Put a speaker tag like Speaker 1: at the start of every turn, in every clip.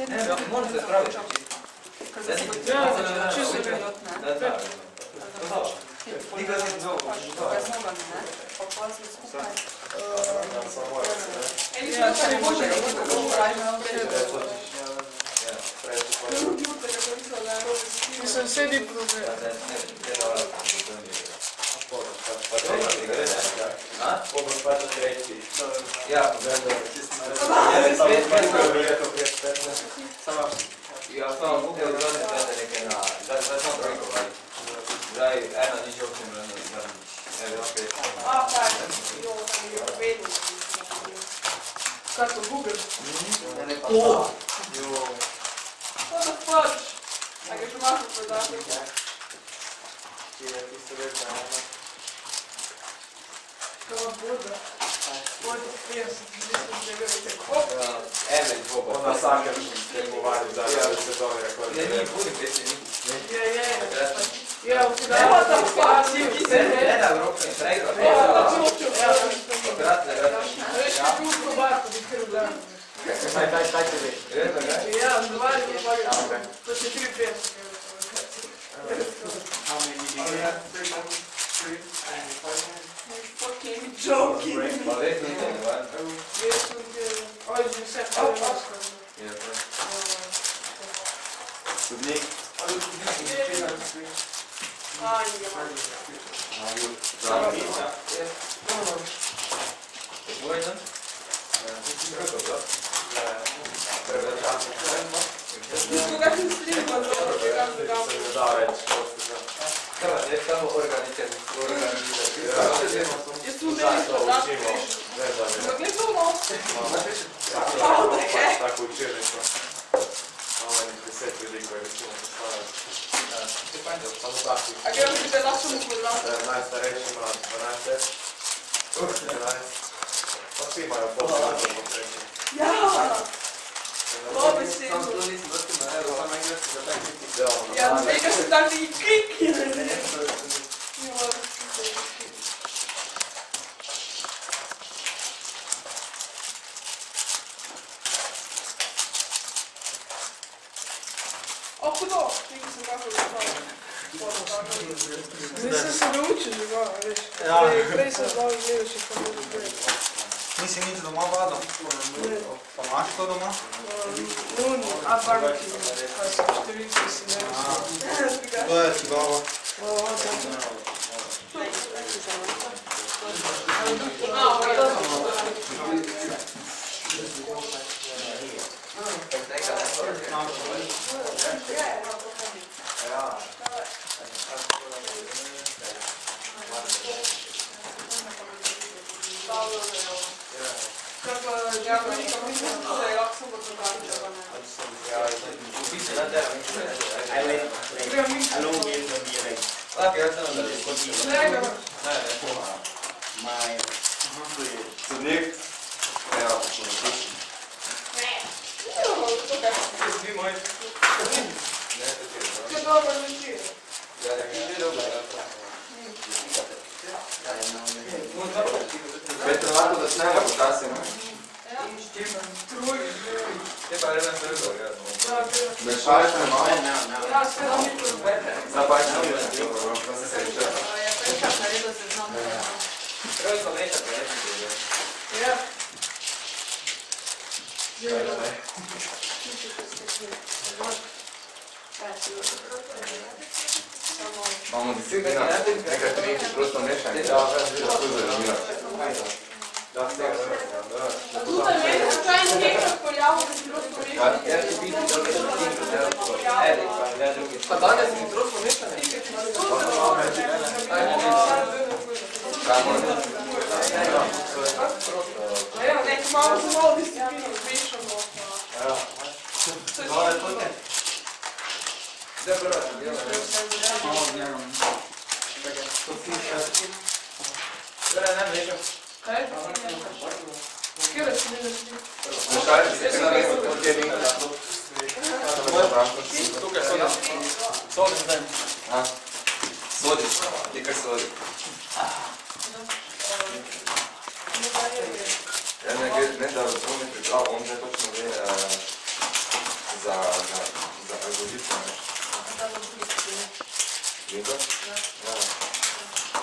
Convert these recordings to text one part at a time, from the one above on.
Speaker 1: Ne, moram se spraviti.
Speaker 2: Čisto minut, ne?
Speaker 1: Da. Nikaj si zelo.
Speaker 2: Pa je znova, ne? Pa pa se skupaj.
Speaker 3: Ja, se ne može,
Speaker 2: kako pravimo.
Speaker 3: Mislim, sedi problem.
Speaker 1: Ja, ja sam upio odroditi date neke na... Zdaj smo trojko vali. Zdaj ena nič optim vrani. Evo, opet.
Speaker 3: A, kaj, jo, tam je vedno. Kako, Google?
Speaker 1: O!
Speaker 3: What the fudge? A ga še imaš v podatki? Kako bodo? Bodo 50, 209.
Speaker 1: Ene dvobo.
Speaker 4: Ona vsakem tremovali v zadnje sezone.
Speaker 1: Ne, ni, budim pesi, ni.
Speaker 3: Je. Ja, v podatki. Evo tam fudge, ki se ne.
Speaker 1: Ne da, Evropa in prej.
Speaker 3: Evo tam čuču.
Speaker 1: Krat ne rad.
Speaker 3: Veš, kako v podatki, bi kar vdam.
Speaker 4: Kaj te veš?
Speaker 3: Ja, zdovali je pa to će 3-5. Fucking joking.
Speaker 1: Pa već nije ne van.
Speaker 3: Ovo je sve prvo.
Speaker 4: Sudnik.
Speaker 1: Vojna? Kako to?
Speaker 3: Nikoga ne snima,
Speaker 4: Da, več.
Speaker 1: Je samo organizirati.
Speaker 3: Jesu meni podatki viš. Ma gled to no. How the heck?
Speaker 4: Tako učilnico. Ovo je nekaj 10 ljudi koji recimo postavljaš.
Speaker 3: A gremo ti da našemu podatku.
Speaker 4: Najstarejši ima 12 let. 11. Pa svi imaju postavljati po treći.
Speaker 3: Ja! To bi si.
Speaker 1: Sam to nisam vrtima, evo, samo engleski za taj kriti.
Speaker 3: Ja, tega se tako i kiki. O, hudo, tega sem kako zapravil. Zdaj se naučil živa, veš. Prej sem znal gledaš, kako ne gledaš.
Speaker 5: Nisi nič doma vadil? Pa imaš to doma?
Speaker 3: Nun, a barbecue, kaj so številke si ne veš.
Speaker 5: To je dobro.
Speaker 3: Kako ja veliko mislim, da je lahko samo dodanica.
Speaker 1: Upisati na tebe, Laki, ja sam da je skočil.
Speaker 3: Ne,
Speaker 4: Sudnik. Evo,
Speaker 1: Svi moji.
Speaker 3: to je dobro večer.
Speaker 1: Ja, da je dobro.
Speaker 4: Petra, lahko začnemo počasi.
Speaker 1: Te pa vreme prvo, ja.
Speaker 4: Mešaš me malo?
Speaker 3: Ja, sve da mi to
Speaker 4: Zdaj pa je pa se sreča.
Speaker 1: Prvo smo mešati, ne?
Speaker 3: Ja.
Speaker 4: Imamo disciplina, nekaj trenutki prosto mešanje. Da, to je zanimljivo. Da,
Speaker 3: Tutaj meni slučajno nekaj poljavo, da si prosto mešanje.
Speaker 1: Ja ću biti dobro što tim kroz ja drugi. Pa danes mi troško mešane?
Speaker 3: Evo, nek malo za malo disciplinu mešamo.
Speaker 1: Gdje prva sam bila?
Speaker 5: Malo odnjegam.
Speaker 1: Zdaj ne mešam.
Speaker 3: Kaj? Kjera si ne našli?
Speaker 4: Mešaš se na neko odjedim.
Speaker 1: Tukaj sodim. Sodim zdaj. Sodiš, ti kar sodi.
Speaker 4: Ne da razumem priprav, on že točno ve, za algoritme.
Speaker 2: Da bo drugi skupini.
Speaker 4: Vinko? Ja.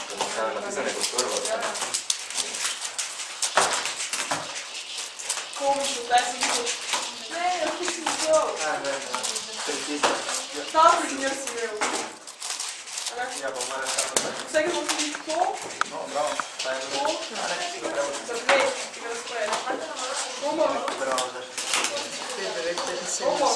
Speaker 4: To je napisane kot prvo.
Speaker 3: Komično, zdaj sem bil. Ne, jaz nisem bil. Ta primer si imel.
Speaker 5: Ja, pa moram samo.
Speaker 3: Vsega smo tudi to.
Speaker 5: No, bravo.
Speaker 3: To. Za dve. Tega razporeda. Bomo.
Speaker 5: Bravo,
Speaker 3: Bomo.